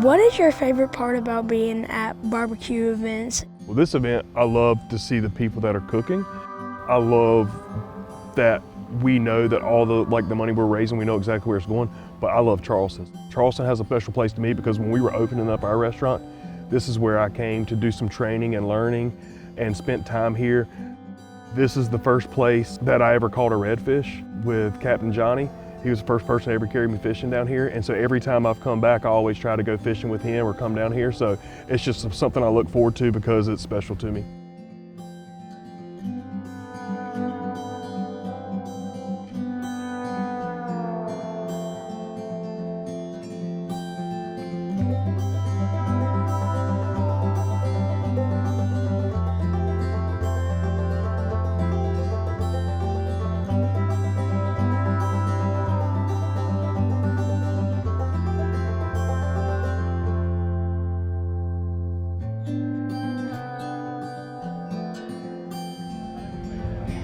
What is your favorite part about being at barbecue events? Well, this event, I love to see the people that are cooking. I love that we know that all the money we're raising, we know exactly where it's going, but I love Charleston. Charleston has a special place to me because when we were opening up our restaurant, this is where I came to do some training and learning and spent time here. This is the first place that I ever caught a redfish with Captain Johnny. He was the first person to ever carry me fishing down here. And so every time I've come back, I always try to go fishing with him or come down here. So it's just something I look forward to because it's special to me.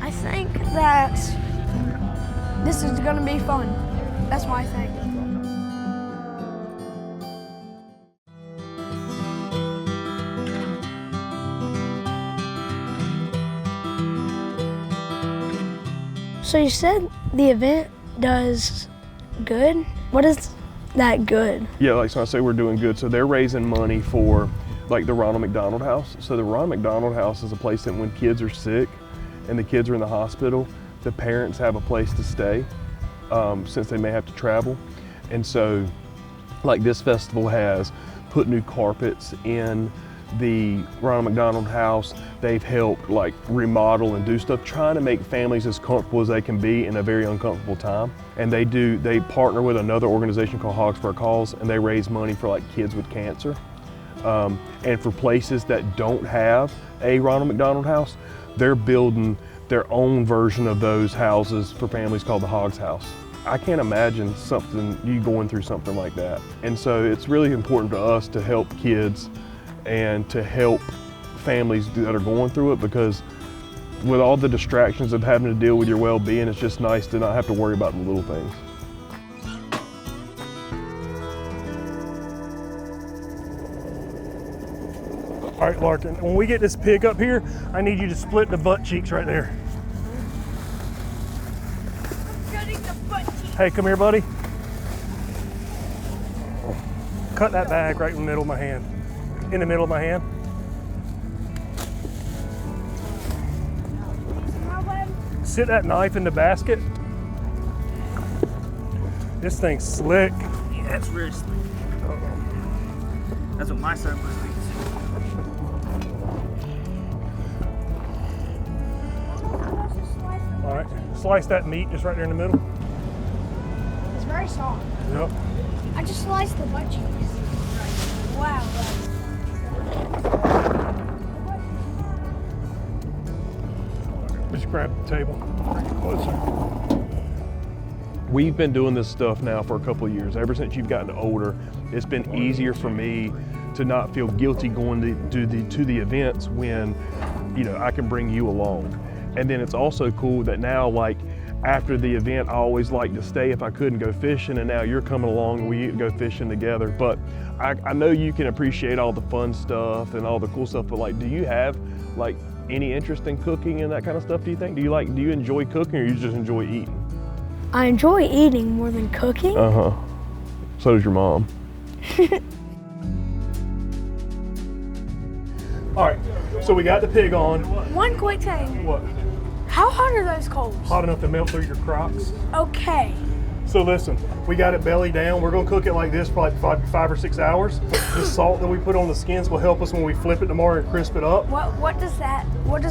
I think that this is gonna be fun. That's my thing. So you said the event does good? What is that good? Yeah, like so I say we're doing good. So they're raising money for like the Ronald McDonald House. So the Ronald McDonald House is a place that when kids are sick and the kids are in the hospital, the parents have a place to stay since they may have to travel. And so like this festival has put new carpets in the Ronald McDonald House. They've helped like remodel and do stuff, trying to make families as comfortable as they can be in a very uncomfortable time. And they partner with another organization called Hogs for a Cause, and they raise money for like kids with cancer. And for places that don't have a Ronald McDonald House, they're building their own version of those houses for families called the Hogs House. I can't imagine you going through something like that. And so it's really important to us to help kids and to help families that are going through it, because with all the distractions of having to deal with your well-being, it's just nice to not have to worry about the little things. All right, Larkin, when we get this pig up here, I need you to split the butt cheeks right there. Cutting the butt cheeks. Hey, come here, buddy. Cut that bag right in the middle of my hand. In the middle of my hand. Sit that knife in the basket. This thing's slick. Yeah, that's really slick. That's what my son was doing. All right, slice that meat just right there in the middle. It's very soft. Yep. I just sliced the butt cheeks. Wow. Just grab the table. Closer. We've been doing this stuff now for a couple of years. Ever since you've gotten older, it's been easier for me to not feel guilty going to the events when, you know, I can bring you along. And then it's also cool that now, like, after the event, I always like to stay if I couldn't go fishing, and now you're coming along and we get to go fishing together. But I know you can appreciate all the fun stuff and all the cool stuff, but like, do you have like any interest in cooking and that kind of stuff, do you think? Do you enjoy cooking, or you just enjoy eating? I enjoy eating more than cooking. Uh-huh. So does your mom. All right, so we got the pig on. One quick thing. What? How hot are those coals? Hot enough to melt through your Crocs. Okay. So listen, we got it belly down. We're gonna cook it like this for like 5 or 6 hours. The salt that we put on the skins will help us when we flip it tomorrow and crisp it up. What does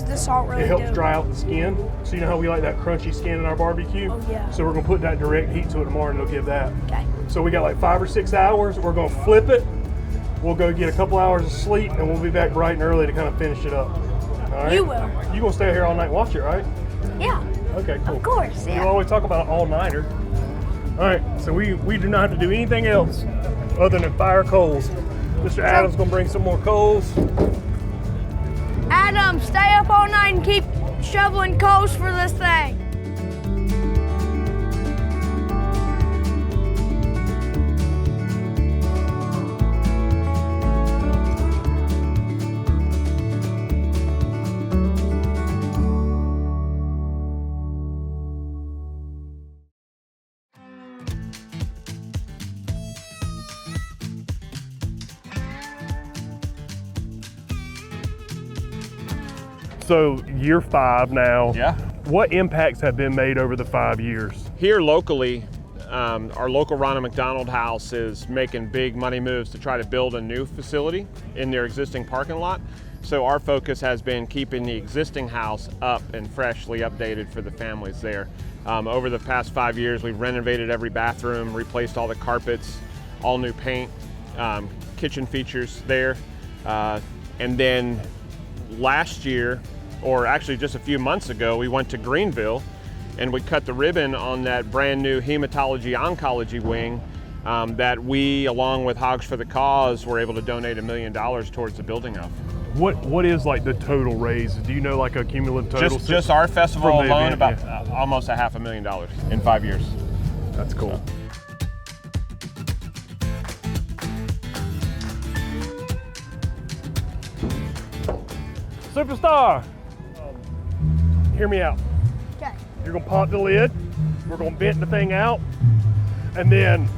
the salt really do? It helps dry out the skin. So you know how we like that crunchy skin in our barbecue? Oh yeah. So we're gonna put that direct heat to it tomorrow and it'll give that. Okay. So we got like 5 or 6 hours. We're gonna flip it. We'll go get a couple hours of sleep and we'll be back bright and early to kind of finish it up. All right? You will. You gonna stay here all night and watch it, right? Yeah. Okay, cool. Of course, yeah. You always talk about an all-nighter. All right, so we do not have to do anything else other than fire coals. Mr. Adam's gonna bring some more coals. Adam, stay up all night and keep shoveling coals for this thing. So year 5 now. Yeah. What impacts have been made over the 5 years? Here locally, our local Ronald McDonald House is making big money moves to try to build a new facility in their existing parking lot. So our focus has been keeping the existing house up and freshly updated for the families there. Over the past 5 years, we've renovated every bathroom, replaced all the carpets, all new paint, kitchen features there. And then last year, or actually just a few months ago, we went to Greenville and we cut the ribbon on that brand new hematology oncology wing that we, along with Hogs for the Cause, were able to donate $1 million towards the building of. What is like the total raise? Do you know like a cumulative total? Just our festival From the alone, event, about almost $500,000 in 5 years. That's cool. Superstar, hear me out. Okay. You're gonna pop the lid, we're gonna vent the thing out, and then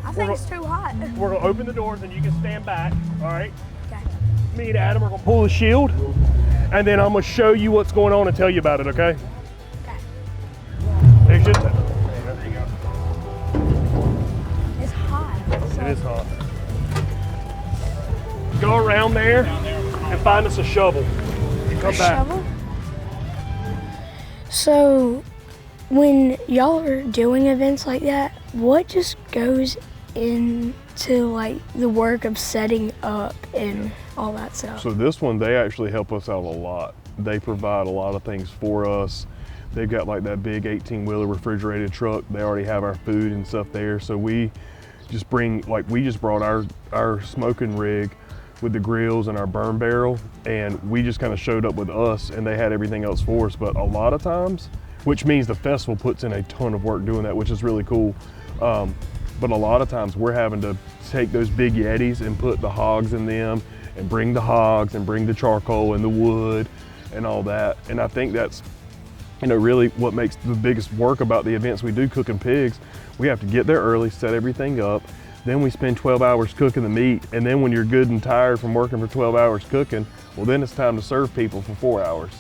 I think it's too hot. we're gonna open the doors and you can stand back, all right? Okay. Me and Adam are gonna pull the shield, and then I'm gonna show you what's going on and tell you about it, okay? Okay. There's your It's hot. So It is hot. Go around there and find us a shovel. Come back. shovel. So when y'all are doing events like that, what just goes into like the work of setting up and all that stuff? So this one, they actually help us out a lot. They provide a lot of things for us. They've got like that big 18-wheeler refrigerated truck. They already have our food and stuff there. So we just brought our smoking rig with the grills and our burn barrel, and we just kind of showed up with us, and they had everything else for us. But a lot of times, which means the festival puts in a ton of work doing that, which is really cool. But a lot of times we're having to take those big Yetis and put the hogs in them and bring the hogs and bring the charcoal and the wood and all that. And I think that's, really what makes the biggest work about the events we do cooking pigs. We have to get there early, set everything up. Then we spend 12 hours cooking the meat. And then when you're good and tired from working for 12 hours cooking, well, then it's time to serve people for 4 hours.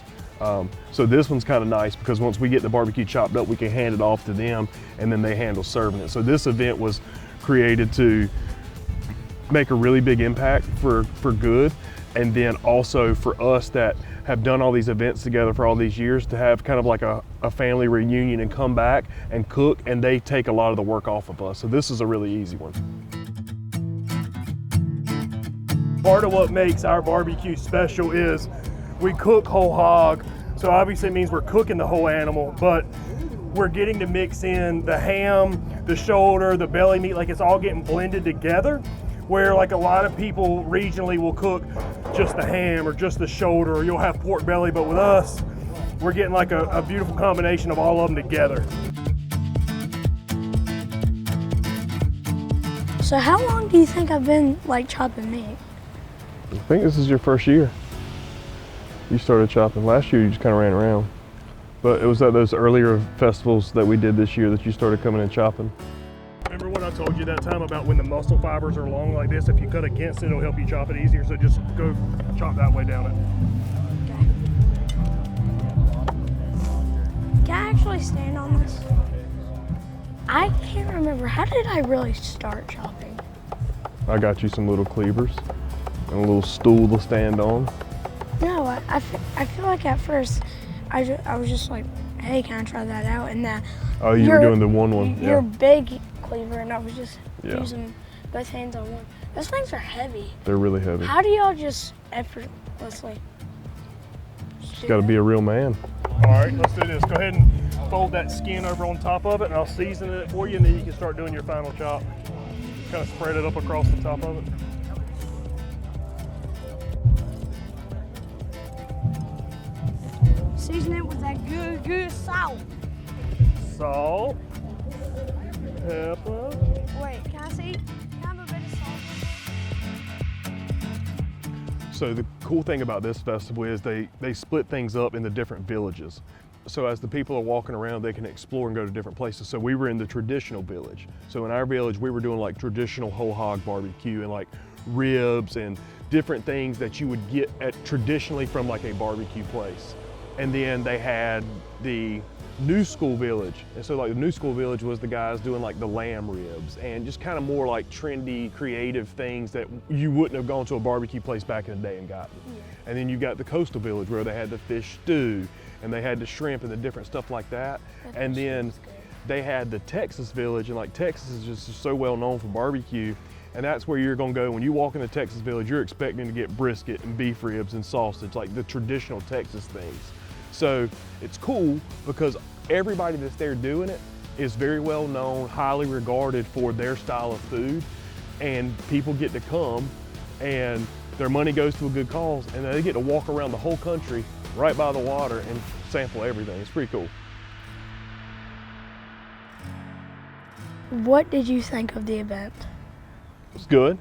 So this one's kind of nice because once we get the barbecue chopped up, we can hand it off to them and then they handle serving it. So this event was created to make a really big impact for good. And then also for us that have done all these events together for all these years to have kind of like a family reunion and come back and cook, and they take a lot of the work off of us. So this is a really easy one. Part of what makes our barbecue special is we cook whole hog. So obviously it means we're cooking the whole animal, but we're getting to mix in the ham, the shoulder, the belly meat, like it's all getting blended together. Where like a lot of people regionally will cook just the ham or just the shoulder, or you'll have pork belly, but with us, we're getting like a beautiful combination of all of them together. So how long do you think I've been like chopping meat? I think this is your first year. You started chopping. Last year you just kind of ran around. But it was at those earlier festivals that we did this year that you started coming and chopping. Remember what I told you that time about when the muscle fibers are long like this, if you cut against it, it'll help you chop it easier. So just go chop that way down it. Okay. Can I actually stand on this? I can't remember. How did I really start chopping? I got you some little cleavers and a little stool to stand on. No, I feel like at first I was just like, hey, can I try that out? And that. Oh, you were doing the one. Your Yeah. big cleaver, and I was just Yeah. using both hands on one. Those things are heavy. They're really heavy. How do y'all just effortlessly? Just got to be a real man. All right, let's do this. Go ahead and fold that skin over on top of it, and I'll season it for you, and then you can start doing your final chop. Kind of spread it up across the top of it. Season it with that good salt. Salt, pepper. Wait, can I see? Can I have a bit of salt? So the cool thing about this festival is they split things up into different villages. So as the people are walking around, they can explore and go to different places. So we were in the traditional village. So in our village, we were doing like traditional whole hog barbecue and like ribs and different things that you would get at traditionally from like a barbecue place. And then they had the New School Village. And so like the New School Village was the guys doing like the lamb ribs and just kind of more like trendy, creative things that you wouldn't have gone to a barbecue place back in the day and gotten. Yeah. And then you got the Coastal Village where they had the fish stew and they had the shrimp and the different stuff like that. And then they had the Texas Village, and like Texas is just so well known for barbecue. And that's where you're gonna go. When you walk in the Texas Village, you're expecting to get brisket and beef ribs and sausage, like the traditional Texas things. So it's cool because everybody that's there doing it is very well known, highly regarded for their style of food, and people get to come and their money goes to a good cause, and they get to walk around the whole country right by the water and sample everything. It's pretty cool. What did you think of the event? It's good.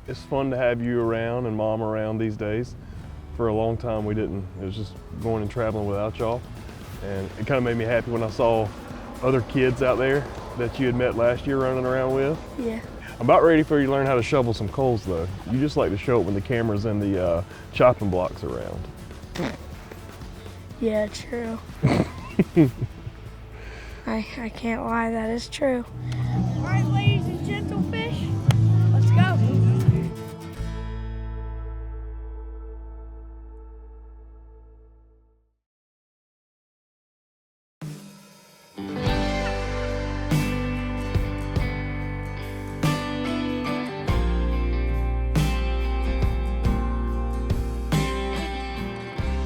It's fun to have you around and Mom around these days. For a long time we didn't. It was just going and traveling without y'all. And it kind of made me happy when I saw other kids out there that you had met last year running around with. Yeah. I'm about ready for you to learn how to shovel some coals though. You just like to show it when the camera's in the chopping blocks around. Yeah, true. I can't lie, that is true. All right, ladies and gentlefish, let's go.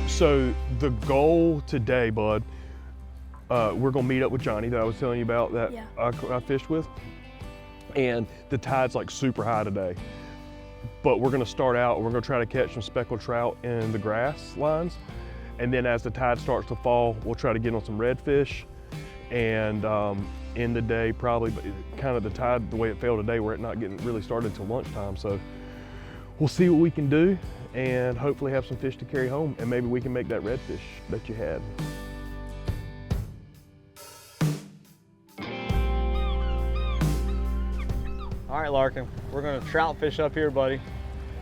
So the goal today, bud, we're gonna meet up with Johnny that I was telling you about that Yeah. I fished with. And the tide's like super high today. But we're gonna start out, we're gonna try to catch some speckled trout in the grass lines. And then as the tide starts to fall, we'll try to get on some redfish. And in the day, probably, but kind of the tide, the way it fell today, we're not getting really started until lunchtime. So we'll see what we can do and hopefully have some fish to carry home. And maybe we can make that redfish that you had. All right, Larken, we're gonna trout fish up here, buddy.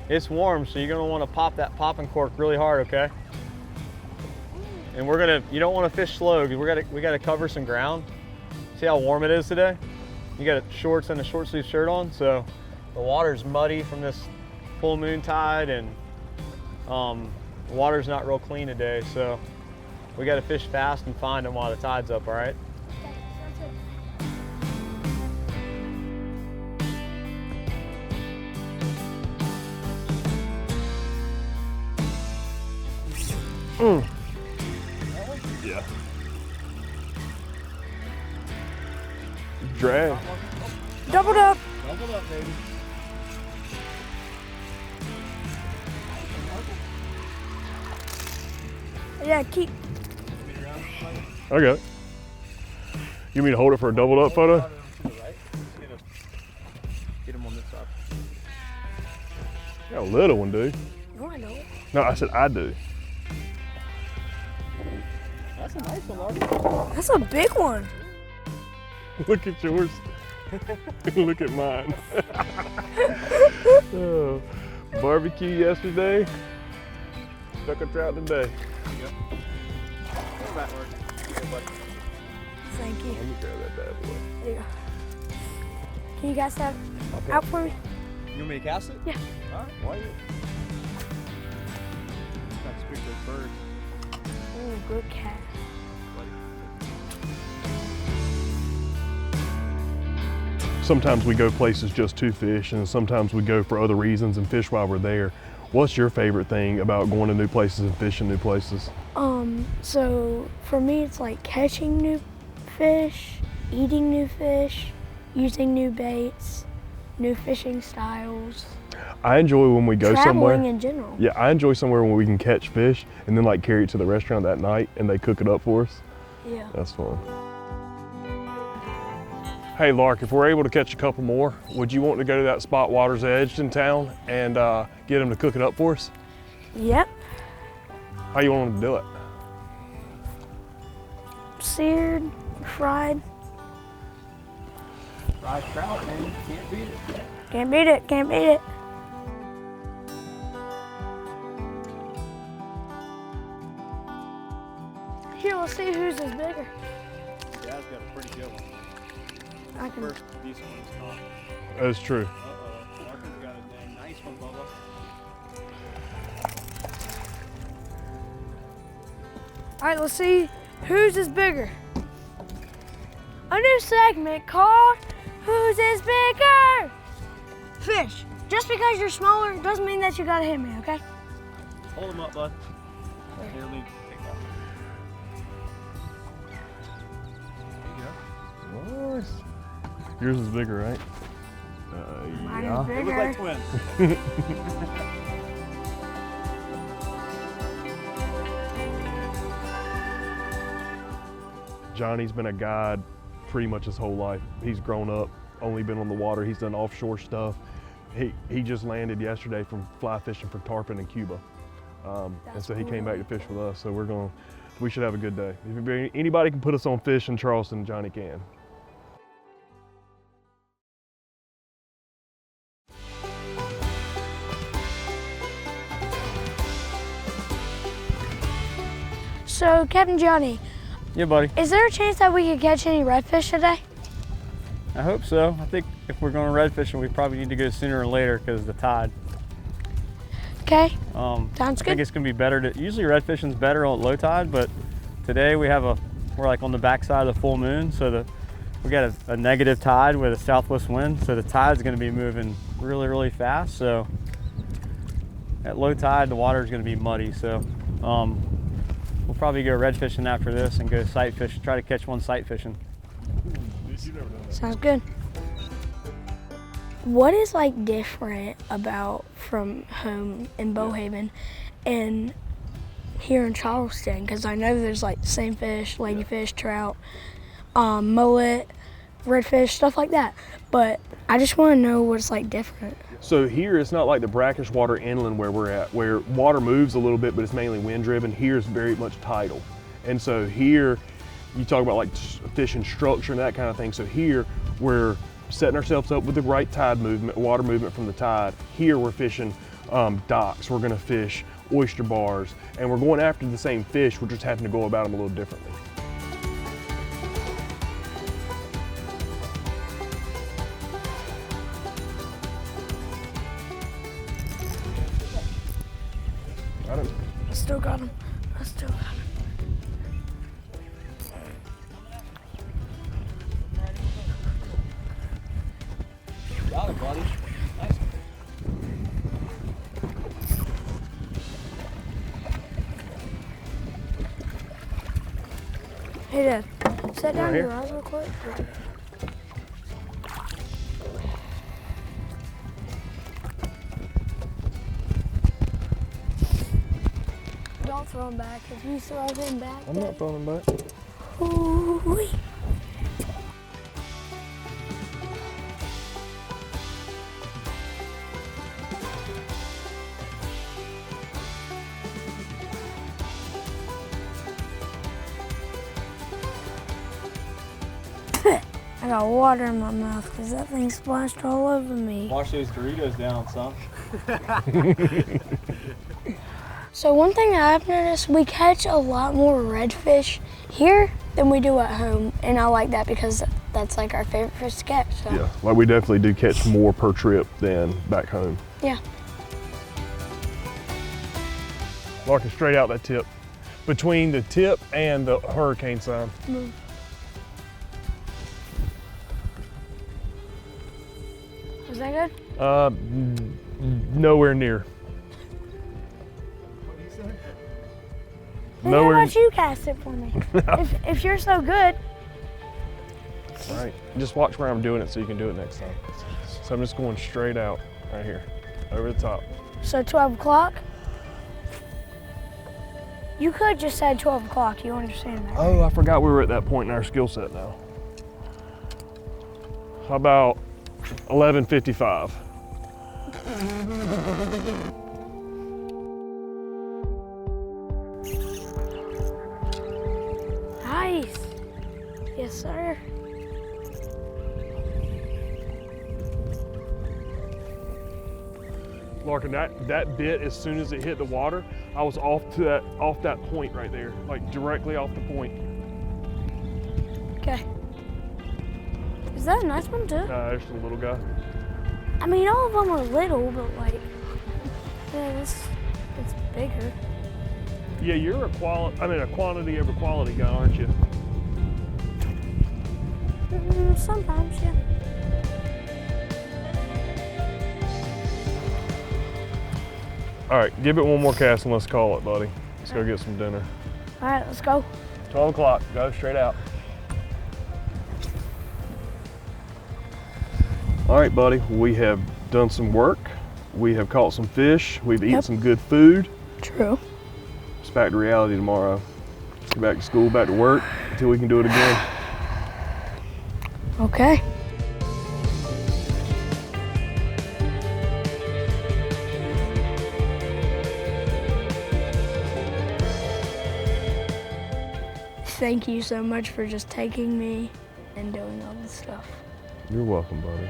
It's warm, so you're gonna wanna pop that popping cork really hard, okay? And you don't wanna fish slow, because we gotta cover some ground. See how warm it is today? You got shorts and a short sleeve shirt on, so the water's muddy from this full moon tide, and the water's not real clean today, so we gotta fish fast and find them while the tide's up, all right? Yeah. Drag. Doubled up. Doubled up, baby. Yeah, keep. Okay. You mean to hold it for a doubled up photo? Get him on this side. Got a little one, dude. No, I don't. No, I said I do. That's a nice one, Larken. That's a big one. Look at yours. Look at mine. Oh, barbecue yesterday. Speckled trout today. Come back, Larken. Here, buddy. Thank you. Let me grab that bad boy. There you go. Can you guys have out for me? You want me to cast it? Yeah. All right, why you? Got to speak those birds. Oh, good cat. Sometimes we go places just to fish, and sometimes we go for other reasons and fish while we're there. What's your favorite thing about going to new places and fishing new places? So for me, it's like catching new fish, eating new fish, using new baits, new fishing styles. I enjoy when we go somewhere. Traveling in general. Yeah, I enjoy somewhere when we can catch fish and then like carry it to the restaurant that night and they cook it up for us. Yeah. That's fun. Hey Lark, if we're able to catch a couple more, would you want to go to that spot Water's Edge in town and get them to cook it up for us? Yep. How you want them to do it? Seared, fried. Fried trout, man. Can't beat it. Can't beat it, can't beat it. let's see whose is bigger. Dad's got a pretty good one. I can. First decent one's caught. That's true. Uh-oh. Larkin's got a dang nice one, Bubba. All right, let's see whose is bigger. A new segment called Whose is Bigger? Fish. Just because you're smaller doesn't mean that you gotta hit me, okay? Hold him up, bud. Here, Lee. Take off. There you go. Nice. Yours is bigger, right? Mine Yeah. is They bigger. look like twins. Johnny's been a guide pretty much his whole life. He's grown up, only been on the water. He's done offshore stuff. He just landed yesterday from fly fishing for tarpon in Cuba. And so he came back to fish with us. So we should have a good day. If anybody can put us on fish in Charleston, Johnny can. So, Captain Johnny, Yeah, buddy. is there a chance that we could catch any redfish today? I hope so. I think if we're going redfishing, we probably need to go sooner or later because of the tide. Okay, I sounds think good. it's gonna be better to, usually redfishing's better on low tide, but today we're like on the backside of the full moon, so we got a negative tide with a southwest wind, so the tide's gonna be moving really, really fast. So at low tide, the water's gonna be muddy. So we'll probably go red fishing after this and go sight fishing, try to catch one sight fishing. Sounds good. What is like different about from home in Bowhaven and here in Charleston? Because I know there's like the same fish, ladyfish, trout, mullet, redfish, stuff like that. But I just want to know what's like different. So here it's not like the brackish water inland where we're at, where water moves a little bit, but it's mainly wind driven. Here is very much tidal. And so here, you talk about like fishing structure and that kind of thing. So here we're setting ourselves up with the right tide movement, water movement from the tide. Here we're fishing docks, we're gonna fish oyster bars, and we're going after the same fish, we're just having to go about them a little differently. Got him. I still got him. I still got him. Got it, buddy. Nice. Hey, Dad, set down Right your here. eyes real quick. Don't throw him back. If you throw him back, I'm not throwing him back. ooh-wee. I got water in my mouth because that thing splashed all over me. Wash those Doritos down, son. So one thing that I've noticed, we catch a lot more redfish here than we do at home, and I like that because that's like our favorite fish to catch. So. Yeah, like we definitely do catch more per trip than back home. Yeah. Larkin, straight out that tip. Between the tip and the hurricane sign. Move. Was that good? Nowhere near. Then how about you cast it for me? if you're so good. All right, just watch where I'm doing it so you can do it next time. So I'm just going straight out right here, over the top. So 12 o'clock? You could just say 12 o'clock, you understand that? Oh, I forgot we were at that point in our skill set now. How about 11:55? Nice. Yes, sir. Larkin, that bit, as soon as it hit the water, I was off that point right there, like directly off the point. Okay. Is that a nice one too? There's the little guy. I mean, all of them are little, but like, yeah, it's bigger. Yeah, you're a quantity over quality guy, aren't you? Sometimes, yeah. All right, give it one more cast and let's call it, buddy. Let's go get some dinner. All right, let's go. 12 o'clock, go straight out. All right, buddy, we have done some work. We have caught some fish. We've eaten some good food. True. It's back to reality tomorrow. Get back to school, back to work, until we can do it again. Okay. Thank you so much for just taking me and doing all this stuff. You're welcome, buddy.